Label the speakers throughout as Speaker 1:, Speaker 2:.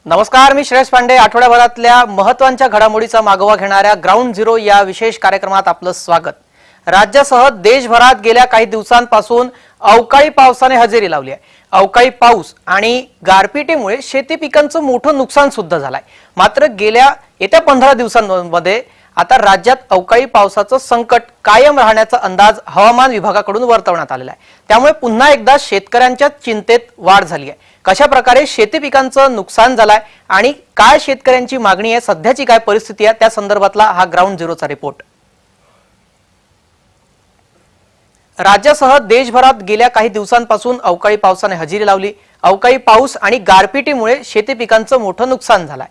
Speaker 1: नमस्कार, मी श्रेयस पांडे. आठवड्याभरातल्या महत्त्वाच्या घडामोडीचा मागोवा घेणाऱ्या ग्राउंड झिरो या विशेष कार्यक्रमात आपलं स्वागत. राज्यासह देशभरात गेल्या काही दिवसांपासून अवकाळी पावसाने हजेरी लावली आहे. अवकाळी पाऊस आणि गारपिटीमुळे शेती पिकांचं मोठं नुकसान सुद्धा झालंय. मात्र येत्या 15 दिवसांमध्ये आता राज्यात अवकाळी पावसाचं संकट कायम राहण्याचा अंदाज हवामान विभागाकडून वर्तवण्यात आलेला आहे. त्यामुळे पुन्हा एकदा शेतकऱ्यांच्या चिंतेत वाढ झाली आहे. कशा प्रकारे शेती पिकांचं नुकसान झालंय आणि काय शेतकऱ्यांची मागणी आहे, सध्याची काय परिस्थिती आहे, त्या संदर्भातला हा ग्राउंड झिरोचा रिपोर्ट. राज्यासह देशभरात गेल्या काही दिवसांपासून अवकाळी पावसाने हजेरी लावली. अवकाळी पाऊस आणि गारपिटीमुळे शेती पिकांचं मोठं नुकसान झालंय.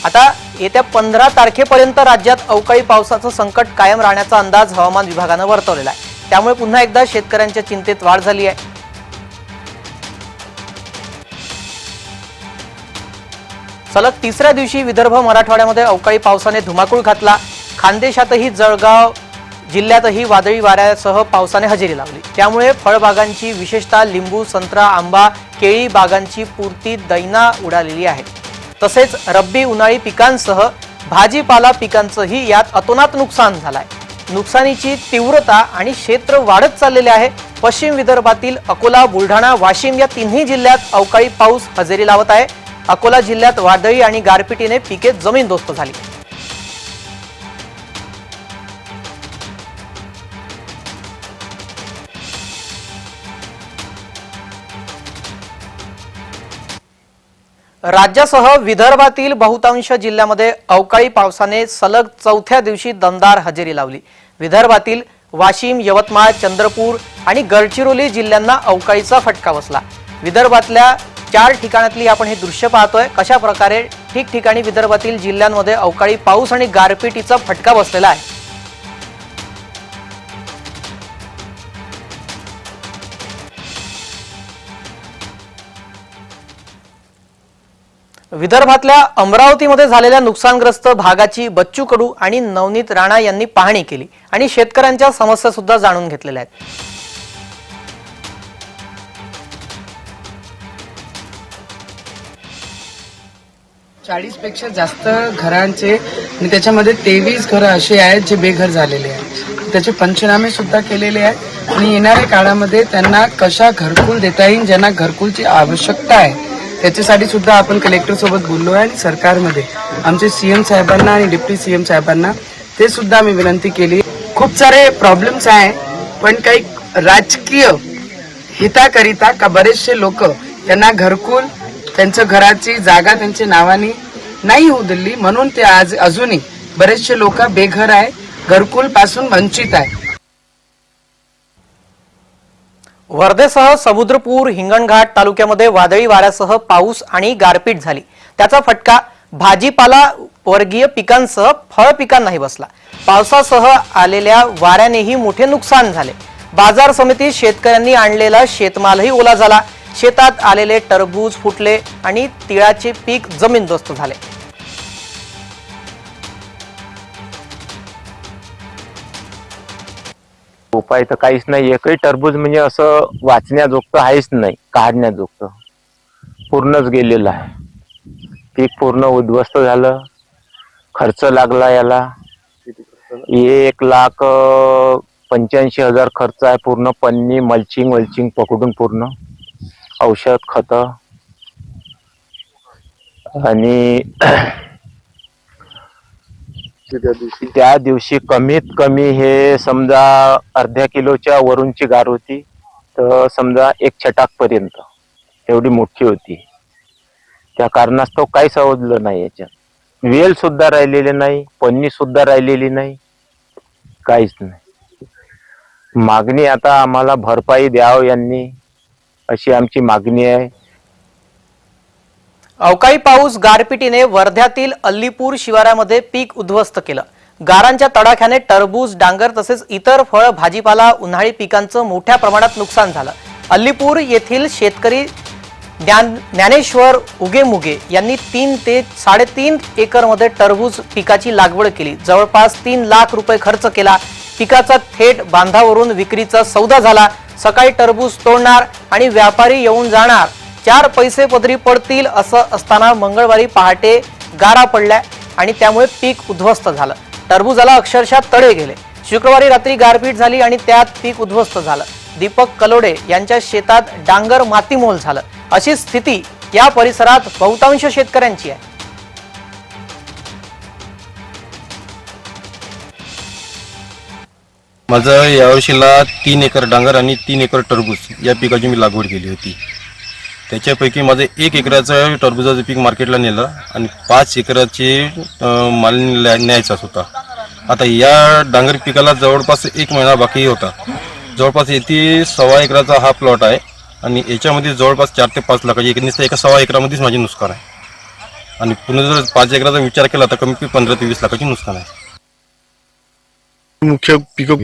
Speaker 1: आता येत्या 15 तारखेपर्यंत राज्यात अवकाळी पावसाचं संकट कायम राहण्याचा अंदाज हवामान विभागानं वर्तवलेला आहे. त्यामुळे पुन्हा एकदा शेतकऱ्यांच्या चिंतेत वाढ झाली आहे. सलग तिसऱ्या दिवशी विदर्भ मराठवाड्यामध्ये अवकाळी पावसाने धुमाकूळ घातला. खानदेशातही जळगाव जिल्ह्यातही वादळी वाऱ्यासह पावसाने हजेरी लावली. त्यामुळे फळबागांची, विशेषतः लिंबू, संत्रा, आंबा, केळी बागांची पुरती दैना उडालेली आहे. तसेच रब्बी उन्हाळी पिकांसह भाजीपाला पिकांचंही यात अतोनात नुकसान झालंय. नुकसानीची तीव्रता आणि क्षेत्र वाढत चाललेले आहे. पश्चिम विदर्भातील अकोला, बुलढाणा, वाशिम या तिन्ही जिल्ह्यात अवकाळी पाऊस हजेरी लावत आहे. अकोला जिल्ह्यात वादळी आणि गारपिटीने पिके जमीनदोस्त झाली. राज्यासह विदर्भातील बहुतांश जिल्ह्यामध्ये अवकाळी पावसाने सलग चौथ्या दिवशी दमदार हजेरी लावली. विदर्भातील वाशिम, यवतमाळ, चंद्रपूर आणि गडचिरोली जिल्ह्यांना अवकाळीचा फटका बसला. विदर्भातल्या 4 ठिकाणातली आपण हे दृश्य पाहतोय. कशा प्रकारे ठिकठिकाणी विदर्भातील जिल्ह्यांमध्ये अवकाळी पाऊस आणि गारपिटीचा फटका बसलेला आहे. विदर्भातल्या अमरावतीमध्ये झालेल्या नुकसानग्रस्त भागाची बच्चू कडू आणि नवनीत राणा यांनी पाहणी केली आणि शेतकऱ्यांच्या समस्या सुद्धा जाणून घेतलेल्या आहेत.
Speaker 2: 40 पेक्षा जास्त घरांचे आणि त्याच्यामध्ये 23 घरं असे आहेत जे बेघर झालेले आहेत. त्याचे पंचनामे सुद्धा केलेले आहेत आणि येणाऱ्या काळामध्ये त्यांना कशा घरकुल देता येईल, ज्यांना घरकुलची आवश्यकता आहे त्याच्यासाठी सुद्धा आपण कलेक्टर सोबत बोललो आहे. आणि सरकारमध्ये आमचे सीएम साहेबांना आणि डिप्टी सीएम साहेबांना ते सुद्धा आम्ही विनंती केली. खूप सारे प्रॉब्लेम्स आहे, पण काही राजकीय हिताकरिता का बरेचसे लोक त्यांना घरकुल, त्यांच्या घराची जागा त्यांच्या नावाने नाही होऊ दिली, म्हणून ते आज अजूनही बरेचसे लोक बेघर आहे, घरकुल पासून वंचित आहे.
Speaker 1: वर्धेसह समुद्रपूर, हिंगणघाट तालुक्यामध्ये वादळी वाऱ्यासह पाऊस आणि गारपीट झाली. त्याचा फटका भाजीपाला वर्गीय पिकांसह फळ पिकांनाही बसला. पावसासह आलेल्या वाऱ्यानेही मोठे नुकसान झाले. बाजार समितीत शेतकऱ्यांनी आणलेला शेतमालही ओला झाला. शेतात आलेले टरबूज फुटले आणि तिळाचे पीक जमीनदोस्त झाले.
Speaker 3: उपाय तर काहीच नाही. एकही टरबूज म्हणजे असं वाचण्याजोगतं आहेच नाही, काढण्याजोगतं. पूर्णच गेलेलं आहे. पीक पूर्ण उद्ध्वस्त झालं. खर्च लागला याला 1,85,000 खर्च आहे. पूर्ण पन्नी, मल्चिंग पकडून पूर्ण औषध, खत आणि त्या दिवशी कमीत कमी हे समजा अर्ध्या किलोच्या वरूनची गार होती, तर समजा 1 छटाक पर्यंत एवढी मोठी होती. त्या कारणास्तव काही समजलं नाही. याच्यात वेल सुद्धा राहिलेले नाही, पन्नी सुद्धा राहिलेली नाही, काहीच नाही. मागणी आता आम्हाला भरपाई द्यावं यांनी, अशी आमची मागणी आहे.
Speaker 1: अवकाळी पाऊस गारपिटीने वर्ध्यातील अल्लीपूर शिवारामध्ये पीक उद्ध्वस्त केलं. गारांच्या तडाख्याने टरबूज, डांगर तसेच इतर फळ भाजीपाला उन्हाळी पिकांचं मोठ्या प्रमाणात नुकसान झालं. अल्लीपूर येथील शेतकरी ज्ञानेश्वर उगेमुगे यांनी 3 ते 3.5 एकरमध्ये टरबूज पिकाची लागवड केली. जवळपास 3 लाख रुपये खर्च केला. पिकाचा थेट बांधावरून विक्रीचा सौदा झाला. सकाळी टरबूज तोडणार आणि व्यापारी येऊन जाणार 4 पैसे पदरी पडतील असं असताना मंगळवारी पहाटे गारा पडल्या आणि त्यामुळे पीक उद्ध्वस्त झालं. टरबूजाला अक्षरशः तडे गेले. शुक्रवारी रात्री गारपीट झाली आणि त्यात पीक उद्ध्वस्त झालं. दीपक कलोडे यांच्या शेतात डांगर मातीमोल झालं. अशी स्थिती या परिसरात बहुतांश शेतकऱ्यांची आहे.
Speaker 4: माझं यावर्षीला 3 एकर डांगर आणि 3 एकर टरबूज या पिकाची मी लागवड केली होती. त्याच्यापैकी माझं 1 एकराचं टरबुजाचं पीक मार्केटला नेलं आणि 5 एकराचे माल न्यायचाच होता. आता या डांगर पिकाला जवळपास 1 महिना बाकी होता. जवळपास येथे 1.25 एकराचा हा प्लॉट आहे आणि याच्यामध्ये जवळपास 4 ते 5 लाखाची एका 1.25 एकरामध्येच माझे नुकसान आहे. आणि पुन्हा जर 5 एकराचा विचार केला तर कमी 15 ते 20 लाखाची नुकसान आहे.
Speaker 5: मुख्य पिकं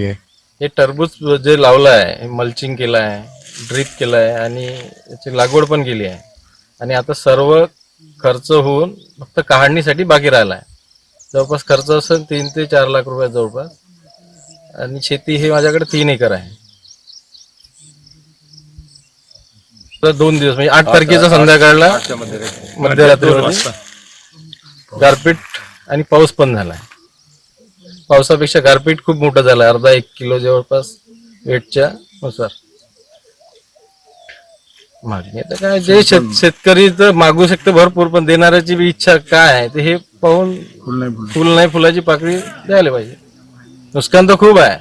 Speaker 4: हे टरबूज जे लावलं आहे, मल्चिंग केलं आहे, ड्रीप केलं आहे आणि याची लागवड पण केली आहे. आणि आता सर्व खर्च होऊन फक्त काढणीसाठी बाकी राहिला आहे. जवळपास खर्च असेल 3 ते 4 लाख रुपये जवळपास. आणि शेती हे माझ्याकडे 3 एकर आहे. तर 2 दिवस म्हणजे 8 तारखेचा संध्याकाळला मध्यरात्रीमध्ये गारपीट आणि पाऊस पण झालाय. पावसापेक्षा गारपीट खूप मोठं झालं, अर्धा 1 किलो जवळपास वेटच्या नुसार. मागणी आता काय जे शेतकरी तर मागू शकते भरपूर, पण देणाऱ्याची बी इच्छा काय आहे ते हे पाहून फुल नाही फुलाची पाकळी द्यायला पाहिजे. नुकसान तर खूप आहे.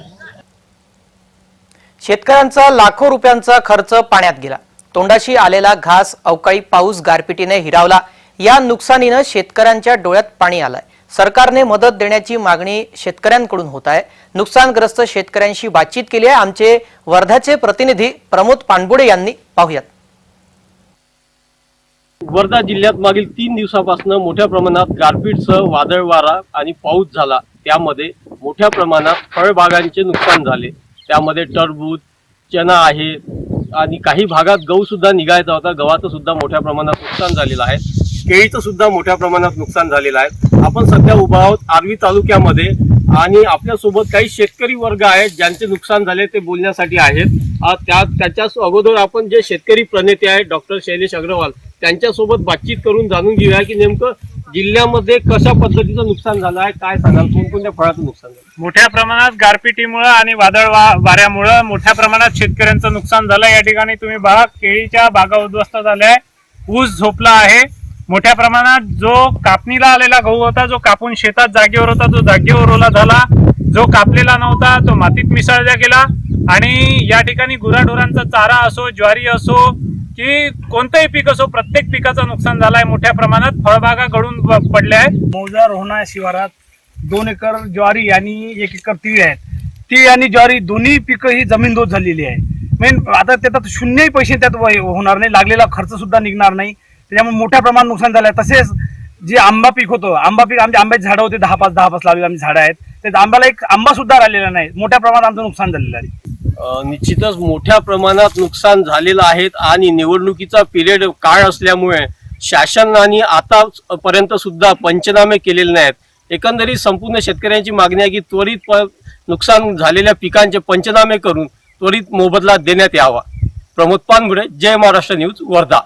Speaker 1: शेतकऱ्यांचा लाखो रुपयांचा खर्च पाण्यात गेला. तोंडाशी आलेला घास अवकाळी पाऊस गारपिटीने हिरावला. या नुकसानीनं शेतकऱ्यांच्या डोळ्यात पाणी आलंय. सरकारने मदत देण्याची मागणी शेतकऱ्यांकडून होत आहे. नुकसानग्रस्त शेतकऱ्यांशी बातचीत केली आहे आमचे वर्ध्याचे प्रतिनिधी प्रमोद पानबुडे यांनी. पाहूयात.
Speaker 6: वर्धा जिल्ह्यात मागील 3 दिवसापासून मोठ्या प्रमाणात गारपीटसह वादळ वारा आणि पाऊस झाला. त्यामध्ये मोठ्या प्रमाणात फळबागांचे नुकसान झाले. त्यामध्ये टरबूज, चना आहे आणि काही भागात गहू सुद्धा निघायचा होता. गव्हाचं सुद्धा मोठ्या प्रमाणात नुकसान झालेलं आहे. केळीचं सुद्धा मोठ्या प्रमाणात नुकसान झालेलं आहे. आपण सध्या उभा आहोत आर्वी तालुक्यामध्ये आणि आपल्यासोबत काही शेतकरी वर्ग आहेत ज्यांचे नुकसान झाले ते बोलण्यासाठी आहेत. त्याच्या अगोदर आपण जे शेतकरी प्रणेते आहेत डॉक्टर शैलेश अग्रवाल त्यांच्यासोबत बातचीत करून जाणून घेऊया की नेमकं जिल्ह्यामध्ये कशा पद्धतीचं नुकसान झालं आहे, काय सांगाल, कोणकोणत्या फळाचं नुकसान झालं?
Speaker 7: मोठ्या प्रमाणात गारपिटीमुळे आणि वादळ वाऱ्यामुळे मोठ्या प्रमाणात शेतकऱ्यांचं नुकसान झालं. या ठिकाणी तुम्ही बघा केळीच्या बागा उद्ध्वस्त झाल्या आहे, ऊस झोपला आहे. मोठ्या प्रमाणात जो कापणीला आलेला गहू होता, जो कापून शेतात जागेवर होता, तो जागेवर ओला झाला. जो कापलेला नव्हता तो मातीत मिसळला गेला. आणि या ठिकाणी गुराढोरांचा चारा असो, ज्वारी असो की कोणतंही पीक असो, प्रत्येक पिकाचं नुकसान झालंय. मोठ्या प्रमाणात फळबागा गळून पडल्या आहेत. मौजा रोहणा शिवारात 2 एकर ज्वारी आणि 1 एकर तीळ आहेत. तीळ आणि ज्वारी दोन्ही पिकं ही जमीनदोस्त झालेली आहे. मेन आता त्याच्यात शून्यही पैसे त्यात होणार नाही, लागलेला खर्च सुद्धा निघणार नाही. त्याच्यामुळे मोठ्या प्रमाणात नुकसान झालंय. तसेच जे आंबा पीक होतं, आंबा पीक आमच्या आंब्याची झाडं होते, 10-5 लावलेली आमची झाडं आहेत. त्या आंब्याला एक आंबा सुद्धा राहिलेला नाही. मोठ्या प्रमाणात आमचं नुकसान झालेलं आहे.
Speaker 6: निश्चितच मोठ्या प्रमाणात नुकसान झालेलं आहे आणि निवडणुकीचा पिरियड काळ असल्यामुळे शासनाने आतापर्यंत सुद्धा पंचनामे केलेले नाहीत. एकंदरीत संपूर्ण शेतकऱ्यांची मागणी आहे की त्वरित नुकसान झालेल्या पिकांचे पंचनामे करून त्वरित मोबदला देण्यात यावा. प्रमोद पानबुडे, जय महाराष्ट्र न्यूज, वर्धा.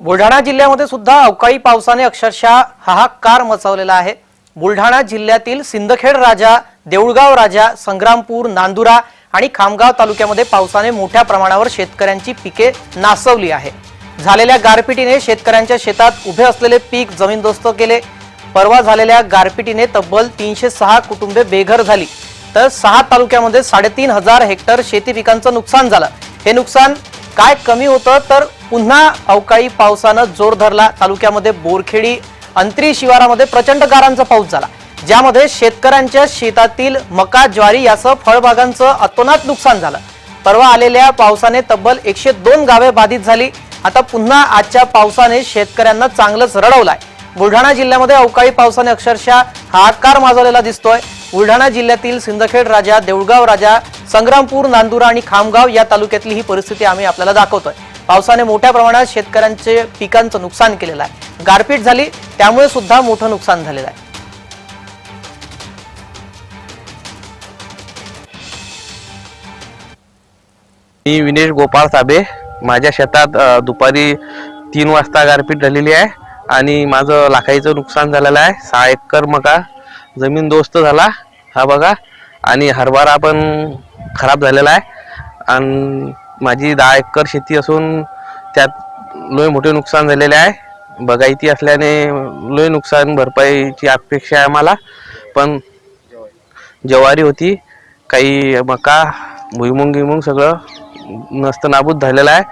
Speaker 1: बुलढाणा जिल्ह्यामध्ये सुद्धा अवकाळी पावसाने अक्षरशः हाहाकार मचवलेला आहे. बुलढाणा जिल्ह्यातील सिंदखेड राजा, देऊळगाव राजा, संग्रामपूर, नांदुरा आणि खामगाव तालुक्यामध्ये पावसाने मोठ्या प्रमाणावर शेतकऱ्यांची पिके नासवली आहे. झालेल्या गारपिटीने शेतकऱ्यांच्या शेतात उभे असलेले पीक जमीनदोस्त केले. परवा झालेल्या गारपिटीने तब्बल 306 कुटुंबे बेघर झाली. तर 6 तालुक्यामध्ये 3,500 हेक्टर शेती पिकांचं नुकसान झालं. हे नुकसान काय कमी होतं तर पुन्हा अवकाळी पावसानं जोर धरला. तालुक्यामध्ये बोरखेडी, अंतरी शिवारामध्ये प्रचंड गारांचा पाऊस झाला, ज्यामध्ये शेतकऱ्यांच्या शेतातील मका, ज्वारी यासह फळबागांचं अतोनात नुकसान झालं. परवा आलेल्या पावसाने तब्बल 102 गावे बाधित झाली. आता पुन्हा आजच्या पावसाने शेतकऱ्यांना चांगलंच रडवलाय. बुलढाणा जिल्ह्यामध्ये अवकाळी पावसाने अक्षरशः हाहाकार माजवलेला दिसतोय. बुलढाणा जिल्ह्यातील सिंदखेड राजा, देऊळगाव राजा, संग्रामपूर, नांदुरा आणि खामगाव या तालुक्यातली ही परिस्थिती आम्ही आपल्याला दाखवतोय. पावसाने मोठ्या प्रमाणात शेतकऱ्यांचे पिकांचं नुकसान केलेलं आहे. गारपीट झाली त्यामुळे सुद्धा मोठं नुकसान झालेलं आहे.
Speaker 8: मी विनेश गोपाळ साबे,
Speaker 5: माझ्या शेतात दुपारी 3 वाजता गारपीट झालेली आहे आणि माझं लाखाईचं नुकसान झालेलं आहे. 6 एकर मका जमीन दोस्त झाला हा बघा, आणि हरभरा पण खराब झालेला आहे. आणि माझी 10 एकर शेती असून त्यात लय मोठे नुकसान झालेले आहे. बगायती असल्याने लय नुकसान भरपाईची अपेक्षा आहे आम्हाला. पण ज्वारी होती, काही मका, भुईमुंग सगळं नष्ट नाबूद झालेलं आहे.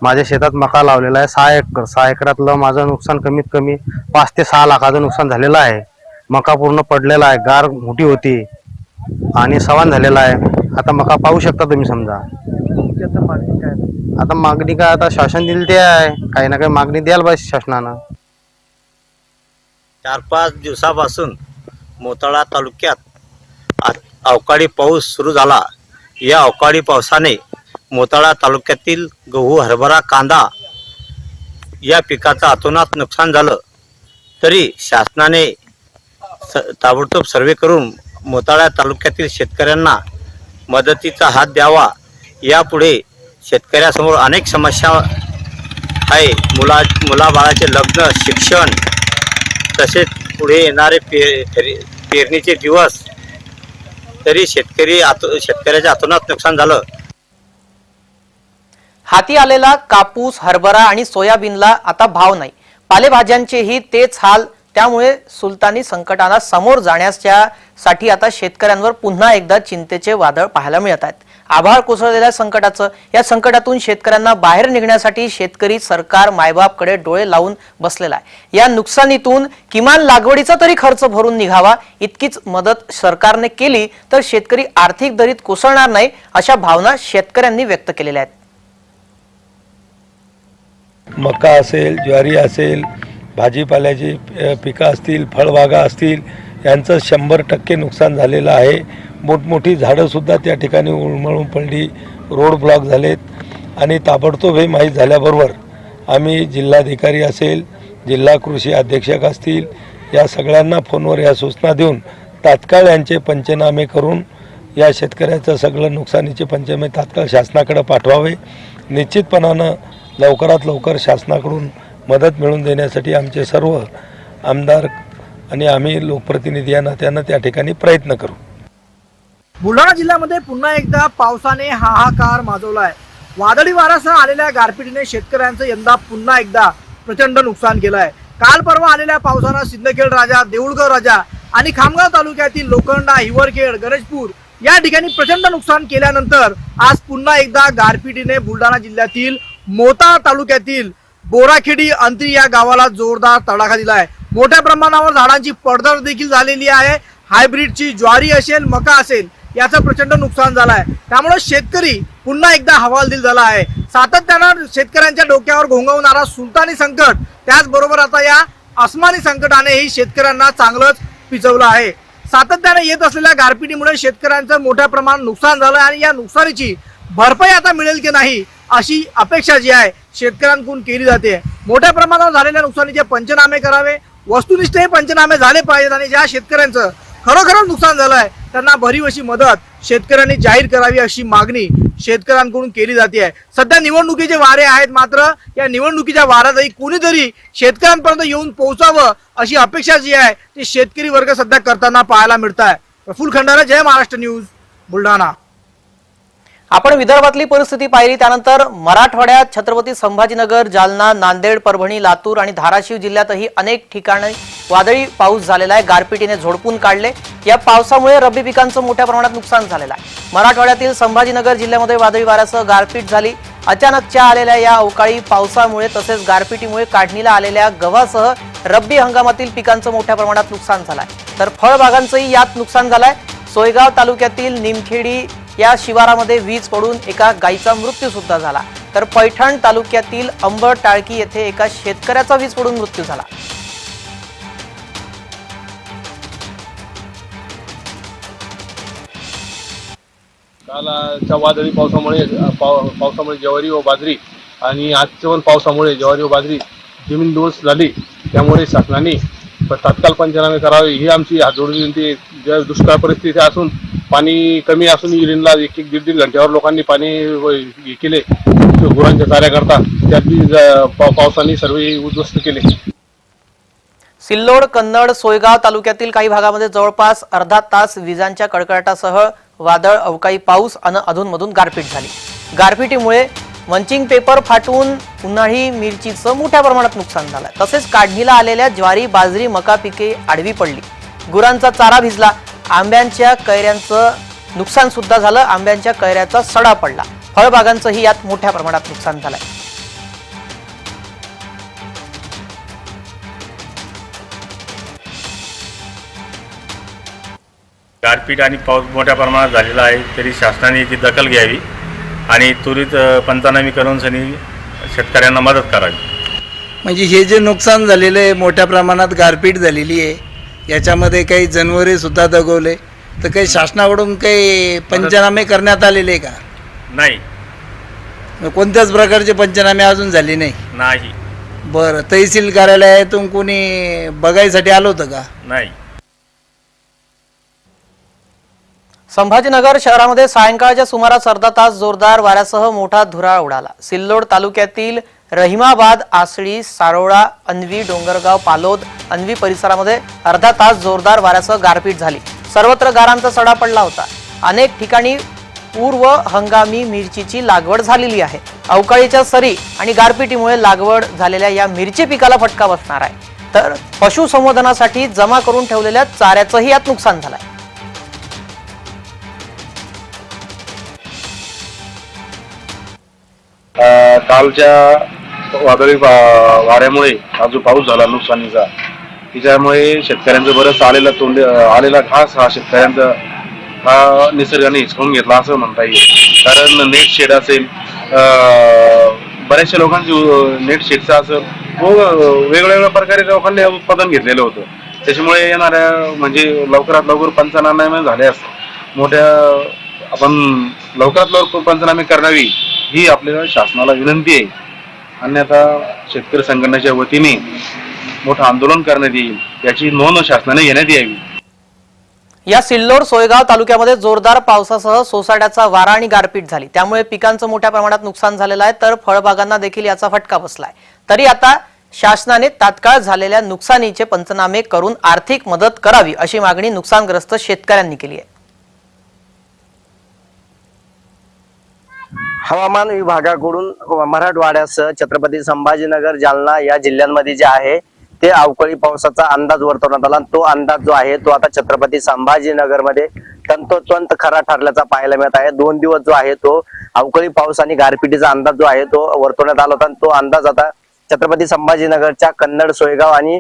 Speaker 8: माझ्या शेतात मका लावलेला आहे 6 एकर. 6 एकरातलं माझं नुकसान कमीत कमी 5 ते 6 लाखाचं नुकसान झालेलं आहे. मका पूर्ण पडलेला आहे, गार मोठी होती आणि सवान झालेला आहे. आता मका पाहू शकता तुम्ही समजा. आता मागणी काय, आता शासन दिली ते आहे, काही ना काही मागणी द्यायला पाहिजे शासनानं.
Speaker 9: 4-5 दिवसापासून मोताळा तालुक्यात अवकाळी पाऊस सुरू झाला. या अवकाळी पावसाने मोताळा तालुक्यातील गहू, हरभरा, कांदा या पिकाचं अतोनात नुकसान झालं. तरी शासनाने ताबडतोब सर्वे करून मोताळा तालुक्यातील शेतकऱ्यांना मदतीचा हात द्यावा. यापुढे शेतकऱ्यासमोर अनेक समस्या आहे. मुलाबाळाचे लग्न, शिक्षण, तसेच पुढे येणारे पेरणीचे दिवस. तरी शेतकऱ्याच्या अतोनात नुकसान झालं.
Speaker 1: हाती आलेला कापूस, हरभरा आणि सोयाबीनला आता भाव नाही. पालेभाज्यांचेही तेच हाल. त्यामुळे सुलतानी संकटांना समोर जाण्यासाठी आता शेतकऱ्यांवर पुन्हा एकदा चिंतेचे वादळ पाहायला मिळत आहेत. आभाळ कोसळलेल्या या संकटातून शेतकऱ्यांना बाहेर निघण्यासाठी शेतकरी सरकार मायबापकडे डोळे लावून बसलेला आहे. या नुकसानीतून किमान लागवडीचा तरी खर्च भरून निघावा, इतकीच मदत सरकारने केली तर शेतकरी आर्थिक दरीत कोसळणार नाही, अशा भावना शेतकऱ्यांनी व्यक्त केलेल्या आहेत.
Speaker 10: मका असेल, ज्वारी असेल, भाजीपाल्याची पिकं असतील, फळबागा असतील, यांचं 100% नुकसान झालेलं आहे. मोठमोठी झाडंसुद्धा त्या ठिकाणी उन्मळून पडली, रोड ब्लॉक झालेत. आणि ताबडतोब हे माहीत झाल्याबरोबर आम्ही जिल्हाधिकारी असेल, जिल्हा कृषी अधीक्षक असतील, या सगळ्यांना फोनवर या सूचना देऊन तात्काळ यांचे पंचनामे करून या शेतकऱ्याचं सगळं नुकसानीचे पंचनामे तात्काळ शासनाकडे पाठवावे. निश्चितपणानं लवकरात लवकर शासनाकडून मदत मिळवून देण्यासाठी आमचे सर्व आमदार आणि आम्ही लोकप्रतिनिधी या नात्यानं त्या ठिकाणी प्रयत्न करू.
Speaker 11: बुलढाणा जिल्ह्यामध्ये पुन्हा एकदा पावसाने हाहाकार माजवलाय. वादळी वाऱ्यासह आलेल्या गारपिटीने शेतकऱ्यांचं यंदा पुन्हा एकदा प्रचंड नुकसान केलंय. काल परवा आलेल्या पावसानं सिंदखेड राजा, देऊळगाव राजा आणि खामगाव तालुक्यातील लोखंडा, हिवरखेड, गणेशपूर या ठिकाणी प्रचंड नुकसान केल्यानंतर आज पुन्हा एकदा गारपिटीने बुलढाणा जिल्ह्यातील मोताळा तालुक्यातील बोराखेडी अंत्री या गावाला जोरदार तडाखा दिलाय. मोठ्या प्रमाणावर झाडांची पडझड देखील झालेली आहे. हायब्रिडची ज्वारी असेल, मका असेल, याचं प्रचंड नुकसान झालंय. त्यामुळे शेतकरी पुन्हा एकदा हवालदिल झाला आहे. सातत्यानं शेतकऱ्यांच्या डोक्यावर घोंघवणारा सुलतानी संकट, त्याचबरोबर आता या अस्मानी संकटानेही शेतकऱ्यांना चांगलंच पिचवलं आहे. सातत्याने येत असलेल्या गारपिटीमुळे शेतकऱ्यांचं मोठ्या प्रमाणात नुकसान झालं आणि या नुकसानीची भरपाई आता मिळेल की नाही अशी अपेक्षा जी आहे शेतकऱ्यांकडून केली जाते. मोठ्या प्रमाणावर झालेल्या नुकसानीचे पंचनामे करावे, वस्तुनिष्ठ हे पंचनामे झाले पाहिजेत आणि ज्या शेतकऱ्यांचं खरोखरच नुकसान झालं आहे त्यांना भरीव अशी मदत शेतकऱ्यांनी जाहीर करावी अशी मागणी शेतकऱ्यांकडून केली जाते. सध्या निवडणुकीचे वारे आहेत, मात्र या निवडणुकीच्या वाऱ्यातही कोणीतरी शेतकऱ्यांपर्यंत येऊन पोहोचावं अशी अपेक्षा जी आहे ती शेतकरी वर्ग सध्या करताना पाहायला मिळत आहे. प्रफुल्ल खंडारे, जय महाराष्ट्र न्यूज, बुलढाणा.
Speaker 1: आपण विदर्भातली परिस्थिती पाहिली, त्यानंतर मराठवाड्यात छत्रपती संभाजीनगर, जालना, नांदेड, परभणी, लातूर आणि धाराशिव जिल्ह्यातही अनेक ठिकाणी वादळी पाऊस झालेला आहे. गारपिटीने झोडपून काढले. या पावसामुळे रब्बी पिकांचं मोठ्या प्रमाणात नुकसान झालेलं आहे. मराठवाड्यातील संभाजीनगर जिल्ह्यामध्ये वादळी वाऱ्यासह गारपीट झाली. अचानकच्या आलेल्या या अवकाळी पावसामुळे तसेच गारपिटीमुळे काढणीला आलेल्या गव्हासह रब्बी हंगामातील पिकांचं मोठ्या प्रमाणात नुकसान झालंय. तर फळबागांचंही यात नुकसान झालंय. सोयगाव तालुक्यातील निमखेडी या शिवारामध्ये वीज पडून एका गायीचा मृत्यू सुद्धा झाला. तर पैठण तालुक्यातील अंबड टाळकी येथे एका शेतकऱ्याचा वीज पडून मृत्यू झाला.
Speaker 12: कालच्या वादळी पावसामुळे ज्वारी व बाजरी आणि आजच्या पण पावसामुळे ज्वारी व बाजरी जमीनदोस्त झाली. त्यामुळे शासनाने तात्काळ पंचनामे करावे ही आमची हात जोडून विनंती. दुष्काळ परिस्थिती असून पाणी कमी असून विहिरींना एक एक दीड घंट्यावर लोकांनी पाणी हे केले गुरांच्या चाऱ्याकरता, त्यातली पावसाने सर्व उद्ध्वस्त केले.
Speaker 1: सिल्लोड, कन्नड, सोयगाव तालुक्यातील काही भागामध्ये जवळपास अर्धा तास विजांच्या कडकडाटासह वादळ, अवकाळी पाऊस आणि अधूनमधून गारपीट झाली. गारपिटीमुळे मंचिंग पेपर फाटून उन्हाळी मिरचीचं मोठ्या प्रमाणात नुकसान झालं. तसेच काढणीला आलेल्या ज्वारी, बाजरी, मका पिके आडवी पडली. गुरांचा चारा भिजला. आंब्यांच्या कैऱ्यांचं नुकसान सुद्धा झालं. आंब्यांच्या कैऱ्याचा सडा पडला. फळबागांचंही यात मोठ्या प्रमाणात नुकसान झालंय.
Speaker 13: गारपीट आणि पाऊस मोठ्या प्रमाणात झालेला आहे, तरी शासनाने याची दखल घ्यावी आणि त्वरित पंचनामे करून शेतकऱ्यांना मदत करावी.
Speaker 2: म्हणजे हे जे नुकसान झालेलं आहे, मोठ्या प्रमाणात गारपीट झालेली आहे, याच्यामध्ये काही जनावरे सुद्धा दगवले, तर काही शासनाकडून काही पंचनामे करण्यात आलेले का?
Speaker 13: नाही.
Speaker 2: कोणत्याच प्रकारचे पंचनामे अजून झाले
Speaker 13: नाही.
Speaker 2: बरं, तहसील कार्यालयातून कोणी बघायसाठी आलं होतं का?
Speaker 13: नाही.
Speaker 1: संभाजीनगर शहरामध्ये सायंकाळच्या सुमारास अर्धा तास जोरदार वाऱ्यासह मोठा धुराळ उडाला. सिल्लोड तालुक्यातील रहिमाबाद, आसळी, सारोळा, अन्वी, डोंगरगाव, पालोद, अन्वी परिसरामध्ये अर्धा तास जोरदार वाऱ्यासह गारपीट झाली. सर्वत्र गारांचा सडा पडला होता. अनेक ठिकाणी पूर्व हंगामी मिरचीची लागवड झालेली आहे. अवकाळीच्या सरी आणि गारपिटीमुळे लागवड झालेल्या या मिरची पिकाला फटका बसणार आहे. तर पशुसंवर्धनासाठी जमा करून ठेवलेल्या चाऱ्याचंही यात नुकसान झालंय.
Speaker 12: कालच्या वादळी वाऱ्यामुळे हा जो पाऊस झाला नुकसानीचा, त्याच्यामुळे शेतकऱ्यांचं बरंच आलेला घास हा शेतकऱ्यांचा हा निसर्गाने हिसकावून घेतला असं म्हणता येईल. कारण नेट शेड असेल, बऱ्याचशा लोकांची नेट शेडचा असेल, वेगवेगळ्या प्रकारे लोकांनी उत्पादन घेतलेलं होतं. त्याच्यामुळे येणाऱ्या म्हणजे लवकरात लवकर पंचनामे झाल्यास आपण लवकरात लवकर पंचनामे करावी ही आपल्याला शासनाला विनंती आहे. अन्यथा शेतकरी संघटनेच्या वतीने मोठं आंदोलन करण्यात येईल, याची नोंद शासनाने घेण्यात यावी.
Speaker 1: या सिल्लोड, सोयगाव तालुक्यामध्ये जोरदार पावसासह सोसाट्याचा वारा आणि गारपीट झाली. त्यामुळे पिकांचं मोठ्या प्रमाणात नुकसान झालेलं आहे, तर फळबागांना देखील याचा फटका बसलाय. तरी आता शासनाने तात्काळ झालेल्या नुकसानीचे पंचनामे करून आर्थिक मदत करावी अशी मागणी नुकसानग्रस्त शेतकऱ्यांनी केली आहे.
Speaker 14: हवामान विभागाकडून मराठवाड्यासह छत्रपती संभाजीनगर, जालना या जिल्ह्यांमध्ये जे आहे ते अवकाळी पावसाचा अंदाज वर्तवण्यात आला. तो अंदाज जो आहे तो आता छत्रपती संभाजीनगरमध्ये तंतोतंत खरा ठरल्याचा पाहायला मिळत आहे. 2 दिवस जो आहे तो अवकाळी पाऊस आणि गारपिटीचा अंदाज जो आहे तो वर्तवण्यात आला होता. तो अंदाज आता छत्रपती संभाजीनगरच्या कन्नड, सोयगाव आणि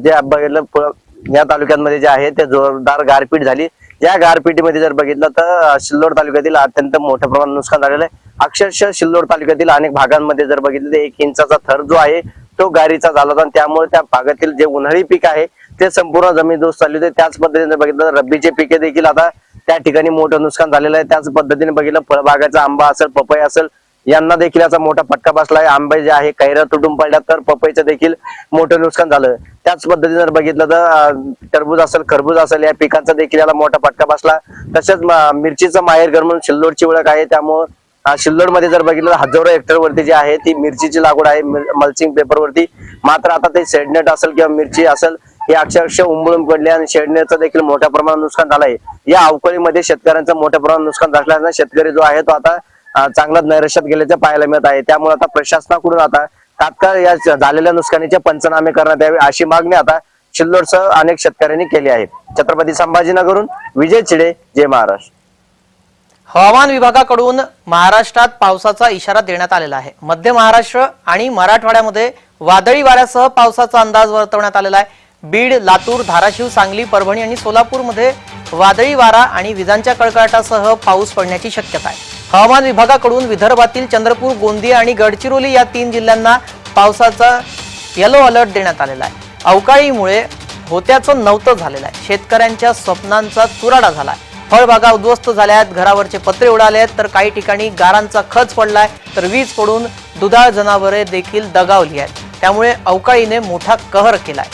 Speaker 14: जे बघितलं या तालुक्यांमध्ये जे आहे ते जोरदार गारपीट झाली. या गारपिटीमध्ये जर बघितलं तर सिल्लोड तालुक्यातील अत्यंत मोठ्या प्रमाणात नुकसान झालेलं आहे. अक्षरशः सिल्लोड तालुक्यातील अनेक भागांमध्ये जर बघितलं तर 1 इंचाचा थर जो आहे तो गारीचा झाला होता. त्यामुळे त्या भागातील जे उन्हाळी पीक आहे ते संपूर्ण जमीनदोस्त झाले होते. त्याच पद्धतीने जर बघितलं तर रब्बीचे पिके देखील आता त्या ठिकाणी मोठं नुकसान झालेलं आहे. त्याच पद्धतीने बघितलं फळबागाचा आंबा असेल, पपई असेल, यांना देखील याचा मोठा फटका बसला आहे. आंबे जे आहे कैऱ्या तुटून पडल्या, तर पपईचं देखील मोठं नुकसान झालं. त्याच पद्धतीने जर बघितलं तर टरबूज असेल, खरबूज असेल, या पिकांचा देखील याला मोठा फटका बसला. तसेच मिरचीचं माहेरघर म्हणून सिल्लोडची ओळख आहे. त्यामुळे सिल्लोड मध्ये जर बघितलं हजारो हेक्टर वरती जी आहे ती मिरचीची लागवड आहे मल्चिंग पेपर वरती. मात्र आता ते शेडनेट असेल किंवा मिरची असेल हे अक्षरशः उंबळून पडले आणि शेडनेटचं देखील मोठ्या प्रमाणात नुकसान झालं आहे. या अवकाळीमध्ये शेतकऱ्यांचं मोठ्या प्रमाणात नुकसान झाल्यानं शेतकरी जो आहे तो आता चांगलाच नैराश्यात गेल्याचं पाहायला मिळत आहे. त्यामुळे आता प्रशासनाकडून आता तात्काळ या झालेल्या नुकसानीचे पंचनामे करण्यात यावे अशी मागणी आता सिल्लोडसह अनेक शेतकऱ्यांनी केली आहे. छत्रपती संभाजीनगरहून विजय चिडे, जय महाराष्ट्र.
Speaker 1: हवामान विभागाकडून महाराष्ट्रात पावसाचा इशारा देण्यात आलेला आहे. मध्य महाराष्ट्र आणि मराठवाड्यामध्ये वादळी वाऱ्यासह पावसाचा अंदाज वर्तवण्यात आलेला आहे. बीड, लातूर, धाराशिव, सांगली, परभणी आणि सोलापूरमध्ये वादळी वारा आणि विजांच्या कडकडाटासह पाऊस पडण्याची शक्यता आहे. हवामान विभागाकडून विदर्भातील चंद्रपूर, गोंदिया आणि गडचिरोली या 3 जिल्ह्यांना पावसाचा येलो अलर्ट देण्यात आलेला आहे. अवकाळीमुळे होत्याचं नव्हतं झालेलं आहे. शेतकऱ्यांच्या स्वप्नांचा चुराडा झालाय. फळबागा उद्ध्वस्त झाल्या आहेत, घरावरचे पत्रे उडाले आहेत, तर काही ठिकाणी गारांचा खच पडलाय, तर वीज पडून दुधाळ जनावरे देखील दगावली आहेत. त्यामुळे अवकाळीने मोठा कहर केलाय.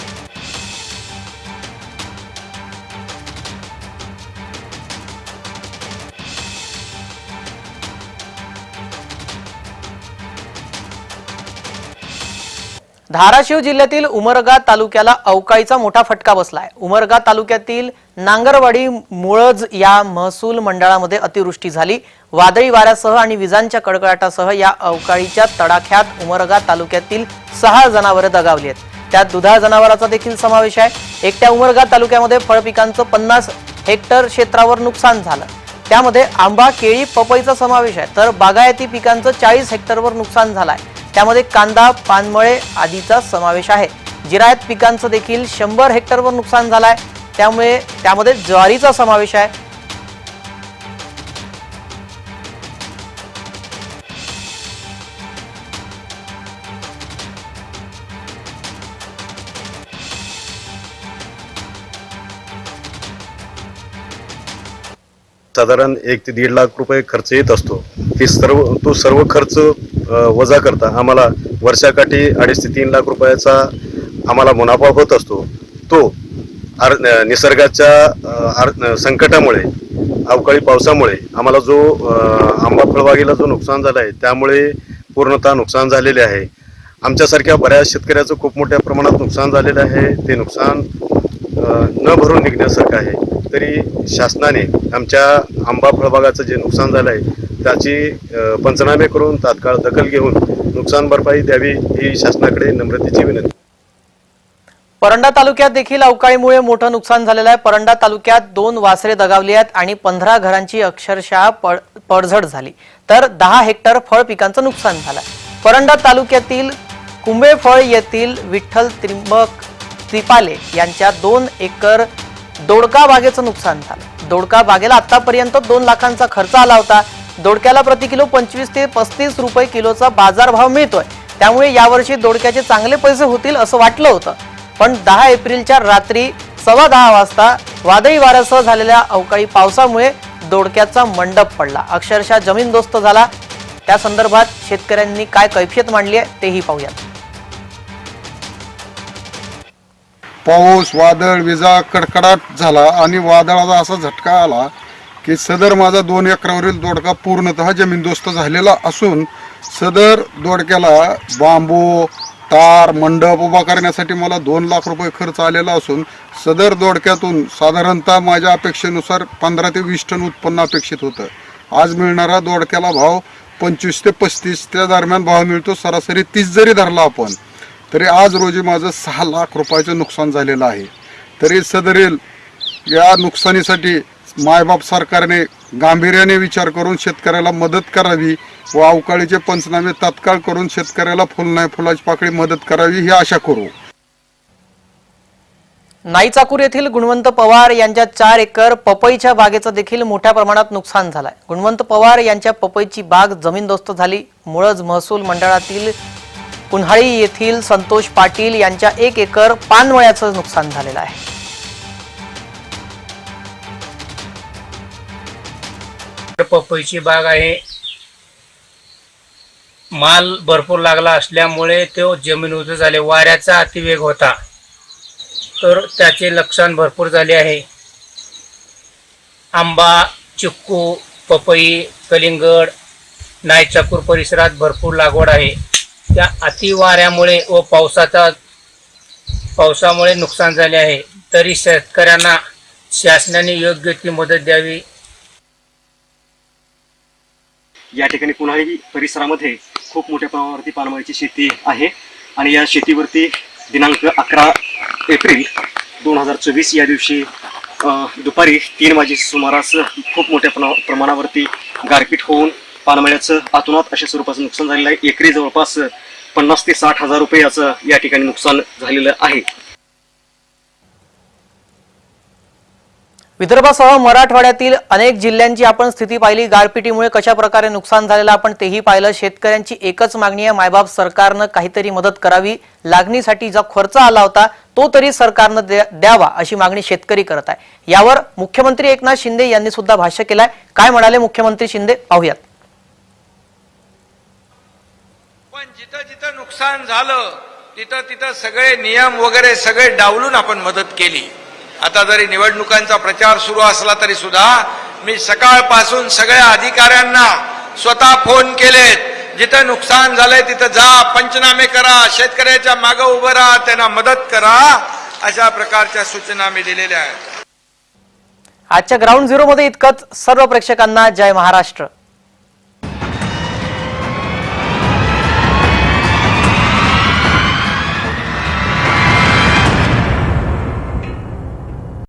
Speaker 1: धाराशिव जिल्ह्यातील उमरगा तालुक्याला अवकाळीचा मोठा फटका बसलाय। उमरगा तालुक्यातील नांगरवाडी मुळज या महसूल मंडळामध्ये अतिवृष्टी झाली। वादळी वाऱ्यासह आणि विजांच्या कडकडाटासह या अवकाळीच्या तडाख्यात उमरगा तालुक्यातील 6 जनावरे दगावली आहेत। त्यात दुधाळ जनावरांचा देखील समावेश आहे। एकट्या उमरगा तालुक्यामध्ये फळ पिकांचं 50 हेक्टर क्षेत्रावर नुकसान झालं। त्यामध्ये आंबा, केळी, पपईचा समावेश आहे, तर बागायती पिकांचं 40 हेक्टरवर नुकसान झालंय। त्यामध्ये कांदा, पानमळे आदीचा समावेश आहे। जिरायत पिकांचं देखील 100 हेक्टरवर नुकसान झालंय। त्यामध्ये ज्वारीचा समावेश आहे।
Speaker 12: साधारण 1 ते 1.5 लाख रुपये खर्च येत असतो। तो सर्व खर्च वजा करता आम्हाला वर्षाकाठी 2.5 ते 3 लाख रुपयाचा आम्हाला मुनाफा होत असतो। तो निसर्गाच्या संकटामुळे, अवकाळी पावसामुळे आम्हाला जो आंबा फळबागेला जो नुकसान झालं आहे त्यामुळे पूर्णतः नुकसान झालेले आहे। आमच्यासारख्या बऱ्याच शेतकऱ्याचं खूप मोठ्या प्रमाणात नुकसान झालेलं आहे। ते नुकसान न भरून निघण्यासारखं आहे। तरी शासनाने आमच्या आंबा फळबागाचं जे नुकसान झालं आहे त्याची पंचनामे करून तात्काळ दखल घेऊन नुकसान भरपाई द्यावी ही शासनाकडे नम्रतेची विनंती।
Speaker 1: परंडा तालुक्यात देखील अवकाळीमुळे मोठं नुकसान झालेलं आहे। परंडा तालुक्यात 2 वासरे दगावली आहेत आणि 15 घरांची अक्षरशः पडझड झाली, तर 10 हेक्टर फळ पिकांचं नुकसान झालं। परंडा तालुक्यातील कुंभेफळ येथील विठ्ठल त्रिपाले यांच्या 2 एकर दोडका बागेचं नुकसान झालं। दोडका बागेला आतापर्यंत 2 लाखांचा खर्च आला होता। दोडक्याला प्रति किलो 25 ते 35 रुपये किलोचा बाजारभाव मिळतोय। त्यामुळे यावर्षी दोडक्याचे चांगले पैसे होतील असं वाटलं होतं, पण 10 एप्रिलच्या रात्री 10:15 वाजता वादळी वाऱ्यासह झालेल्या अवकाळी पावसामुळे दोडक्याचा मंडप पडला, अक्षरशः जमीनदोस्त झाला। त्या संदर्भात शेतकऱ्यांनी काय कैफियत मांडली आहे तेही पाहूयात।
Speaker 15: पाऊस, वादळ, विजा, कडकडाट झाला आणि वादळाचा असा झटका आला की सदर माझा 2 एकरावरील दोडका पूर्णतः जमीनदोस्त झालेला असून सदर दोडक्याला बांबू, तार, मंडप उभा करण्यासाठी मला 2 लाख रुपये खर्च आलेला असून सदर दोडक्यातून साधारणतः माझ्या अपेक्षेनुसार 15 ते 20 टन उत्पन्न अपेक्षित होतं। आज मिळणारा दोडक्याला भाव 25 ते 35 त्या दरम्यान भाव मिळतो। सरासरी 30 जरी धरला आपण तरी आज रोजी माझं 6 लाख रुपयाचं नुकसान झालेलं आहे। तरी सदरील या नुकसानीसाठी मायबाप सरकारने गांभीर्याने विचार करून शेतकऱ्याला मदत करावी व अवकाळीचे पंचनामे तात्काळ करून शेतकऱ्याला फुल नाही फुलाची पाकळी मदत करावी ही आशा करू।
Speaker 1: नाईचाकूर येथील गुणवंत पवार यांच्या 4 एकर पपईच्या बागेचं देखील मोठ्या प्रमाणात नुकसान झालंय। गुणवंत पवार यांच्या पपईची बाग जमीनदोस्त झाली। मुळज महसूल मंडळातील कुन्हाळी येथील संतोष पाटील यांच्या 1 एकर पानमळ्याचं नुकसान झालेलं आहे।
Speaker 16: पपईची बाग आहे। माल भरपूर लागला असल्यामुळे तो जमीन झाले, वाऱ्याचा अतिवेग होता तर त्याचे नुकसान भरपूर झाले आहे। आंबा, चिक्कू, पपई, कलिंगड, नाईचाकूर परिसरात भरपूर लागवड आहे। त्या अति वाऱ्यामुळे व पावसामुळे नुकसान झाले आहे। तरी शेतकऱ्यांना शासनाने योग्य ती मदत द्यावी।
Speaker 17: या ठिकाणी कुन्हाळी परिसरामध्ये खूप मोठ्या प्रमाणावरती पानमळीची शेती आहे आणि या शेतीवरती दिनांक 11 एप्रिल 2024 या दिवशी दुपारी 3 वाजेच्या सुमारास खूप मोठ्या प्रमाणावरती गारपीट होऊन पानमळ्याचं अतोनात अशा स्वरूपाचं नुकसान झालेलं आहे। एकरी जवळपास 50 ते 60 हजार रुपयाचं या ठिकाणी नुकसान झालेलं आहे।
Speaker 1: विदर्भासह मराठवाड्यातील अनेक जिल्ह्यांची आपण स्थिती पाहिली। गारपिटीमुळे कशा प्रकारे नुकसान झालेलं आपण तेही पाहिलं। शेतकऱ्यांची एकच मागणी आहे, मायबाप सरकारनं काहीतरी मदत करावी। लागणीसाठी जो खर्च आला होता तो तरी सरकारनं द्यावा अशी मागणी शेतकरी करत आहे। यावर मुख्यमंत्री एकनाथ शिंदे यांनी सुद्धा भाष्य केलंय। काय म्हणाले मुख्यमंत्री शिंदे पाहूयात।
Speaker 18: पण जिथं जिथं नुकसान झालं तिथं तिथं सगळे नियम वगैरे सगळे डावलून आपण मदत केली। आता जरी निवडणुकांचा प्रचार सुरू असला तरी सुद्धा मी सकाळपासून सगळ्या अधिकाऱ्यांना स्वतः फोन केलेत जिथं नुकसान झालंय तिथं जा, पंचनामे करा, शेतकऱ्याच्या मागे उभं राहा, त्यांना मदत करा, अशा प्रकारच्या सूचना मी दिलेल्या आहेत.
Speaker 1: आजच्या ग्राउंड झिरो मध्ये इतकंच. सर्व प्रेक्षकांना जय महाराष्ट्र.